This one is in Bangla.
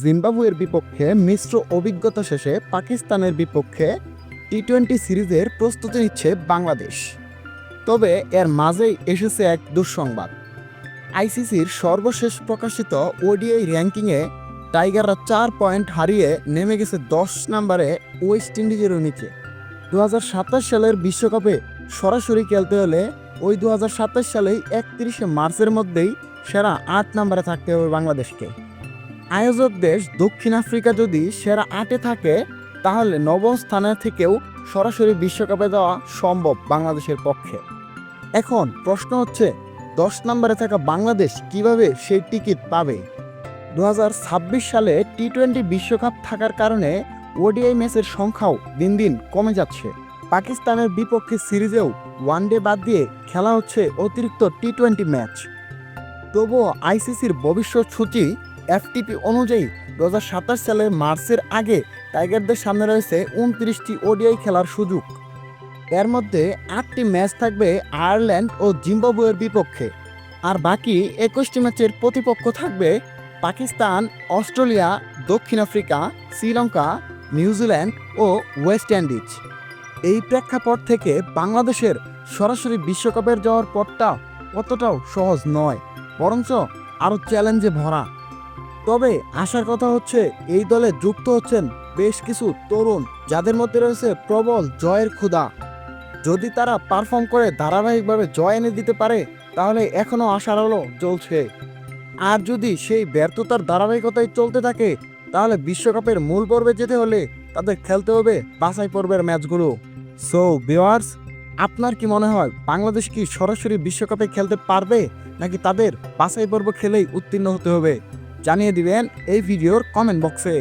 জিম্বাবুয়ের বিপক্ষে মিশ্র অভিজ্ঞতা শেষে পাকিস্তানের বিপক্ষে টি-20 সিরিজের প্রস্তুতি নিচ্ছে বাংলাদেশ। তবে এর মাঝেই এসেছে এক দুঃসংবাদ। আইসিসির সর্বশেষ প্রকাশিত ওডিআই র্যাঙ্কিংয়ে টাইগাররা ৪ পয়েন্ট হারিয়ে নেমে গেছে ১০ নম্বরে ওয়েস্ট ইন্ডিজেরও নিচে। ২০২৭ সালের বিশ্বকাপে সরাসরি খেলতে হলে ওই ২০২৭ সালেই ৩১ মার্চের মধ্যেই সেরা ৮ নম্বরে থাকতে হবে বাংলাদেশকে। আয়োজক দেশ দক্ষিণ আফ্রিকা যদি সেরা ৮-এ থাকে তাহলে নবম স্থানে থেকেও সরাসরি বিশ্বকাপে যাওয়া সম্ভব বাংলাদেশের পক্ষে। এখন প্রশ্ন হচ্ছে ১০ নম্বরে থাকা বাংলাদেশ কিভাবে সেই টিকিট পাবে? ২০২৬ সালে টি-20 বিশ্বকাপ থাকার কারণে ওডিআই ম্যাচের সংখ্যাও দিন দিন কমে যাচ্ছে। পাকিস্তানের বিপক্ষে সিরিজেও ওয়ানডে বাদ দিয়ে খেলা হচ্ছে অতিরিক্ত টি-20 ম্যাচ। তবুও আইসিসির ভবিষ্যৎ সূচি এফটিপি অনুযায়ী ২০২৭ সালের মার্চের আগে টাইগারদের সামনে রয়েছে ২৯টি ওডিআই খেলার সুযোগ। এর মধ্যে ৮টি ম্যাচ থাকবে আয়ারল্যান্ড ও জিম্বাবুয়ের বিপক্ষে, আর বাকি ২১টি ম্যাচের প্রতিপক্ষ থাকবে পাকিস্তান, অস্ট্রেলিয়া, দক্ষিণ আফ্রিকা, শ্রীলঙ্কা, নিউজিল্যান্ড ও ওয়েস্ট ইন্ডিজ। এই প্রেক্ষাপট থেকে বাংলাদেশের সরাসরি বিশ্বকাপের যাওয়ার পথটা অতটাও সহজ নয়, বরঞ্চ আরও চ্যালেঞ্জে ভরা। তবে আশার কথা হচ্ছে এই দলে যুক্ত হচ্ছেন বেশ কিছু তরুণ, যাদের মধ্যে রয়েছে প্রবল জয়ের ক্ষুধা। যদি তারা পারফর্ম করে ধারাবাহিকভাবে জয় এনে দিতে পারে তাহলে এখনও আশার আলো জ্বলছে। আর যদি সেই ব্যর্থতার ধারাবাহিকতায় চলতে থাকে তাহলে বিশ্বকাপের মূল পর্বে যেতে হলে তাদের খেলতে হবে বাছাই পর্বের ম্যাচগুলো। সো ভিউয়ার্স, আপনার কি মনে হয় বাংলাদেশ কি সরাসরি বিশ্বকাপে খেলতে পারবে, নাকি তাদের বাছাই পর্ব খেলেই উত্তীর্ণ হতে হবে? জানিয়ে দিবেন এই ভিডিওর কমেন্ট বক্সে।